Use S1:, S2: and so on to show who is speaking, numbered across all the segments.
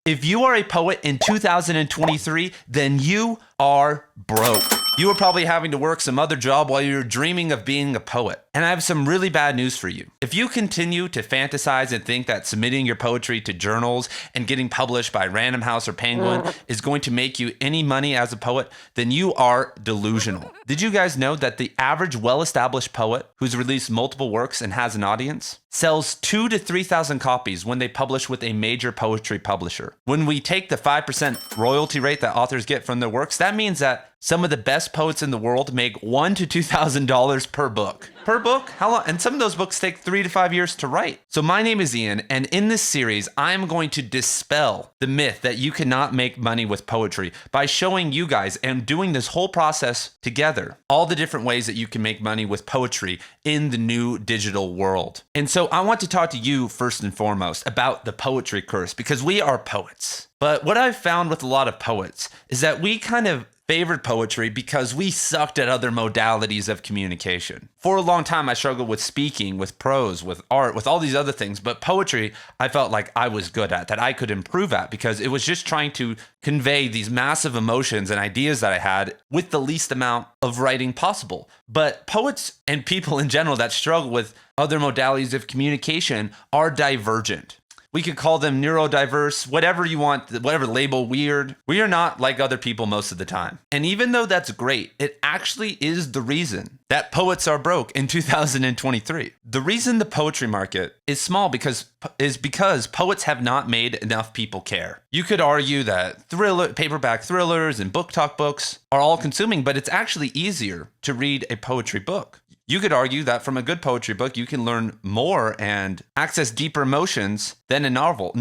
S1: If you are a poet in 2023, then you are broke. You are probably having to work some other job while you're dreaming of being a poet. And I have some really bad news for you. If you continue to fantasize and think that submitting your poetry to journals and getting published by Random House or Penguin is going to make you any money as a poet, then you are delusional. Did you guys know that the average well-established poet who's released multiple works and has an audience sells 2,000 to 3,000 copies when they publish with a major poetry publisher? When we take the 5% royalty rate that authors get from their works, that means that some of the best poets in the world make $1,000 to $2,000 per book. Per book? How long? And some of those books take 3 to 5 years to write. So my name is Ian, and in this series, I'm going to dispel the myth that you cannot make money with poetry by showing you guys and doing this whole process together, all the different ways that you can make money with poetry in the new digital world. And so I want to talk to you first and foremost about the poetry curse, because we are poets. But what I've found with a lot of poets is that we kind of favored poetry because we sucked at other modalities of communication. For a long time, I struggled with speaking, with prose, with art, with all these other things. But poetry, I felt like I was good at, that I could improve at, because it was just trying to convey these massive emotions and ideas that I had with the least amount of writing possible. But poets and people in general that struggle with other modalities of communication are divergent. We could call them neurodiverse, whatever you want, whatever label, weird. We are not like other people most of the time. And even though that's great, it actually is the reason that poets are broke in 2023. The reason the poetry market is small is because poets have not made enough people care. You could argue that paperback thrillers and book talk books are all consuming, but it's actually easier to read a poetry book. You could argue that from a good poetry book, you can learn more and access deeper emotions than a novel,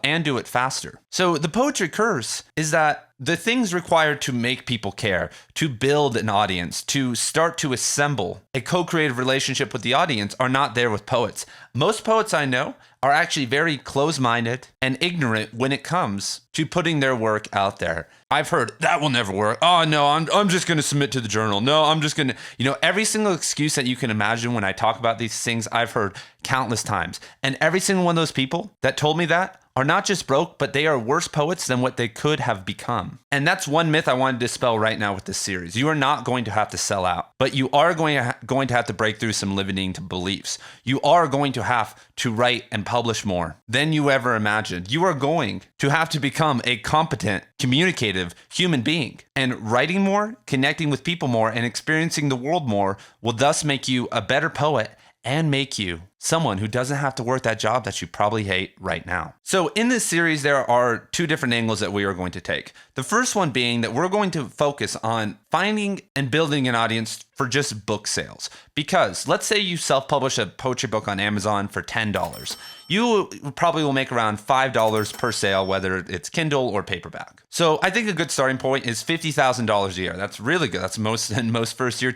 S1: and do it faster. So the poetry curse is that the things required to make people care, to build an audience, to start to assemble a co-creative relationship with the audience are not there with poets. Most poets I know are actually very close-minded and ignorant when it comes to putting their work out there. I've heard, that will never work. Oh no, I'm just going to submit to the journal. No, I'm just going to, every single excuse that you can imagine when I talk about these things, I've heard countless times. And every single one of those people that told me that are not just broke, but they are worse poets than what they could have become. And that's one myth I want to dispel right now with this series. You are not going to have to sell out, but you are going to have to break through some limiting beliefs. You are going to have to write and publish more than you ever imagined. You are going to have to become a competent, communicative human being. And writing more, connecting with people more, and experiencing the world more will thus make you a better poet and make you someone who doesn't have to work that job that you probably hate right now. So in this series, there are two different angles that we are going to take. The first one being that we're going to focus on finding and building an audience for just book sales. Because let's say you self-publish a poetry book on Amazon for $10. You probably will make around $5 per sale, whether it's Kindle or paperback. So I think a good starting point is $50,000 a year. That's really good. That's most first-year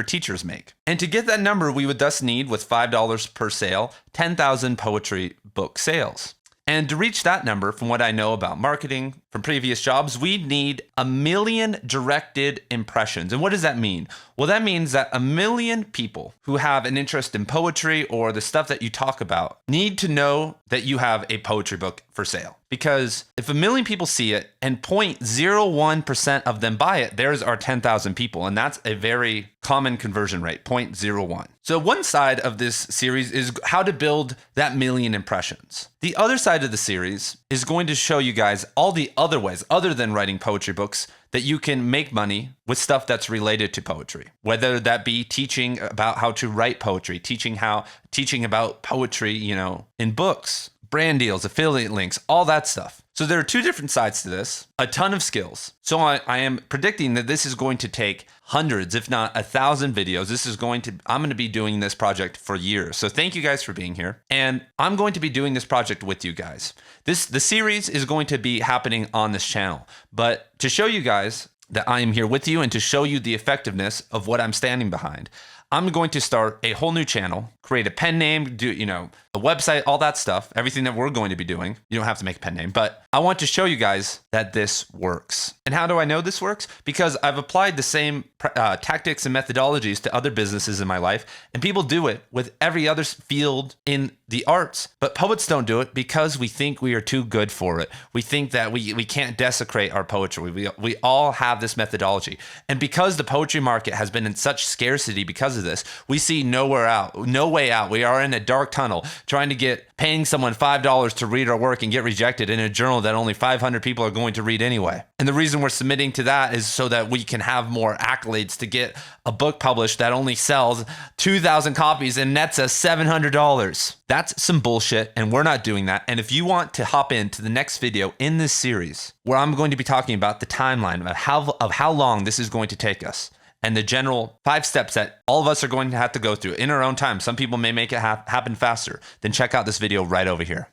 S1: teachers make. And to get that number, we would thus need, with $5 per sale, 10,000 poetry book sales. And to reach that number, from what I know about marketing from previous jobs, we need 1 million directed impressions. And what does that mean? Well, that means that 1 million people who have an interest in poetry or the stuff that you talk about need to know that you have a poetry book for sale. Because if 1 million people see it and 0.01% of them buy it, there's our 10,000 people. And that's a very common conversion rate, 0.01. So one side of this series is how to build that 1 million impressions. The other side of the series is going to show you guys all the other ways, other than writing poetry books, that you can make money with stuff that's related to poetry. Whether that be teaching about how to write poetry, teaching about poetry, in books, brand deals, affiliate links, all that stuff. So there are two different sides to this, a ton of skills. So I am predicting that this is going to take hundreds, if not 1,000 videos. I'm going to be doing this project for years. So thank you guys for being here. And I'm going to be doing this project with you guys. The series is going to be happening on this channel. But to show you guys that I am here with you and to show you the effectiveness of what I'm standing behind, I'm going to start a whole new channel, create a pen name, do, a website, all that stuff, everything that we're going to be doing. You don't have to make a pen name, but I want to show you guys that this works. And how do I know this works? Because I've applied the same tactics and methodologies to other businesses in my life, and people do it with every other field in the arts, but poets don't do it because we think we are too good for it. We think that we can't desecrate our poetry. We all have this methodology. And because the poetry market has been in such scarcity because of this, we see no way out. We are in a dark tunnel trying to paying someone $5 to read our work and get rejected in a journal that only 500 people are going to read anyway. And the reason we're submitting to that is so that we can have more accolades to get a book published that only sells 2,000 copies and nets us $700. That's some bullshit, and we're not doing that. And if you want to hop into the next video in this series, where I'm going to be talking about the timeline of how long this is going to take us, and the general 5 steps that all of us are going to have to go through in our own time. Some people may make it happen faster. Then check out this video right over here.